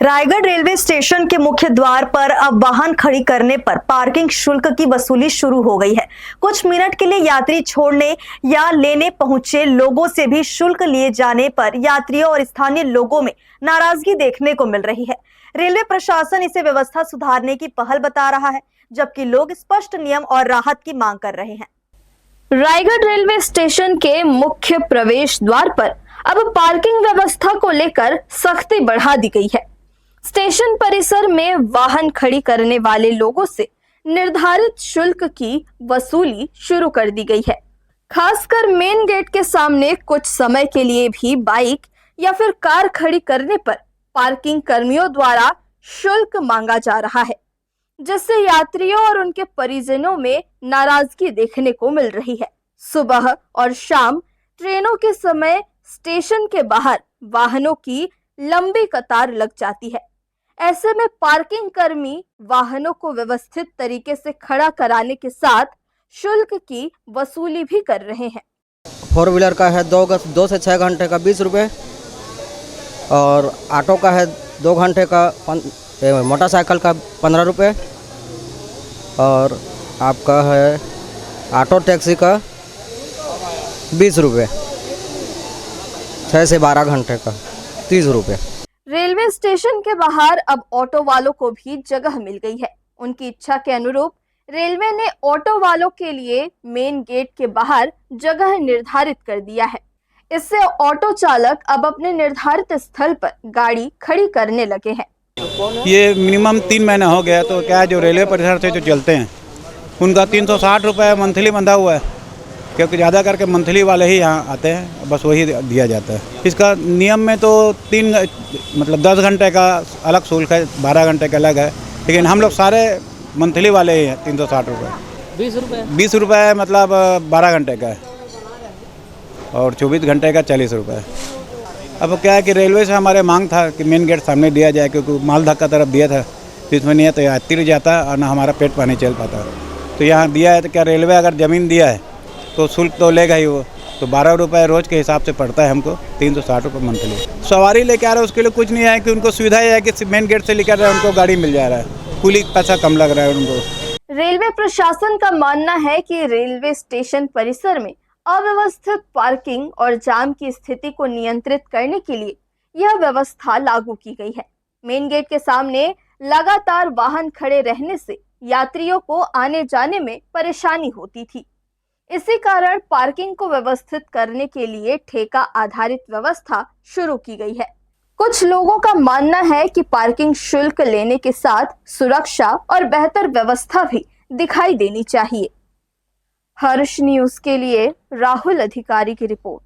Raigarh railway station के मुख्य द्वार पर अब वाहन खड़ी करने पर पार्किंग शुल्क की वसूली शुरू हो गई है। कुछ मिनट के लिए यात्री छोड़ने या लेने पहुंचे लोगों से भी शुल्क लिए जाने पर यात्रियों और स्थानीय लोगों में नाराजगी देखने को मिल रही है। रेलवे प्रशासन इसे व्यवस्था सुधारने की पहल बता रहा है, जबकि लोग स्पष्ट नियम और राहत की मांग कर रहे हैं। रायगढ़ रेलवे स्टेशन के मुख्य प्रवेश द्वार पर अब पार्किंग व्यवस्था को लेकर सख्ती बढ़ा दी गई है। स्टेशन परिसर में वाहन खड़ी करने वाले लोगों से निर्धारित शुल्क की वसूली शुरू कर दी गई है। खासकर मेन गेट के सामने कुछ समय के लिए भी बाइक या फिर कार खड़ी करने पर पार्किंग कर्मियों द्वारा शुल्क मांगा जा रहा है, जिससे यात्रियों और उनके परिजनों में नाराजगी देखने को मिल रही है। सुबह और शाम ट्रेनों के समय स्टेशन के बाहर वाहनों की लंबी कतार लग जाती है। ऐसे में पार्किंग कर्मी वाहनों को व्यवस्थित तरीके से खड़ा कराने के साथ शुल्क की वसूली भी कर रहे हैं। 4 व्हीलर का है 2 से 6 घंटे का 20 रुपये, और ऑटो का है 2 घंटे का, मोटरसाइकिल का 15 रुपये, और आपका है ऑटो टैक्सी का 20 रुपये, 6 से 12 घंटे का 30 रुपये। रेलवे स्टेशन के बाहर अब ऑटो वालों को भी जगह मिल गई है। उनकी इच्छा के अनुरूप रेलवे ने ऑटो वालों के लिए मेन गेट के बाहर जगह निर्धारित कर दिया है। इससे ऑटो चालक अब अपने निर्धारित स्थल पर गाड़ी खड़ी करने लगे हैं। ये मिनिमम 3 महीना हो गया, तो क्या है, जो रेलवे परिसर से जो चलते हैं उनका 360 रुपये मंथली बंधा हुआ है, क्योंकि ज़्यादा करके मंथली वाले ही यहाँ आते हैं, बस वही दिया जाता है। इसका नियम में तो 10 घंटे का अलग शुल्क है, 12 घंटे का अलग है, लेकिन हम लोग सारे मंथली वाले ही हैं। 360 रुपये 20 रुपये मतलब 12 घंटे का है, और 24 घंटे का 40 रुपये। अब क्या है कि रेलवे से हमारे मांग था कि मेन गेट सामने दिया जाए, क्योंकि मालदा का तरफ दिया था, जिसमें नहीं है तो यात्री जाता और ना हमारा पेट पानी चल पाता। तो यहाँ दिया है, तो क्या रेलवे अगर ज़मीन दिया है तो शुल्क तो लेगा ही वो, तो 12 रुपये रोज़ के हिसाब से पड़ता है हमको, 360 रुपये मंथली। सवारी लेके आ रहे हैं उसके लिए कुछ नहीं है, कि उनको सुविधा है कि मेन गेट से लेकर रहे हैं, उनको गाड़ी मिल जा रहा है, कुली पैसा कम लग रहा है उनको। रेलवे प्रशासन का मानना है कि रेलवे स्टेशन परिसर में अव्यवस्थित पार्किंग और जाम की स्थिति को नियंत्रित करने के लिए यह व्यवस्था लागू की गई है। मेन गेट के सामने लगातार वाहन खड़े रहने से यात्रियों को आने जाने में परेशानी होती थी। इसी कारण पार्किंग को व्यवस्थित करने के लिए ठेका आधारित व्यवस्था शुरू की गई है। कुछ लोगों का मानना है कि पार्किंग शुल्क लेने के साथ सुरक्षा और बेहतर व्यवस्था भी दिखाई देनी चाहिए। हर्ष न्यूज़ के लिए राहुल अधिकारी की रिपोर्ट।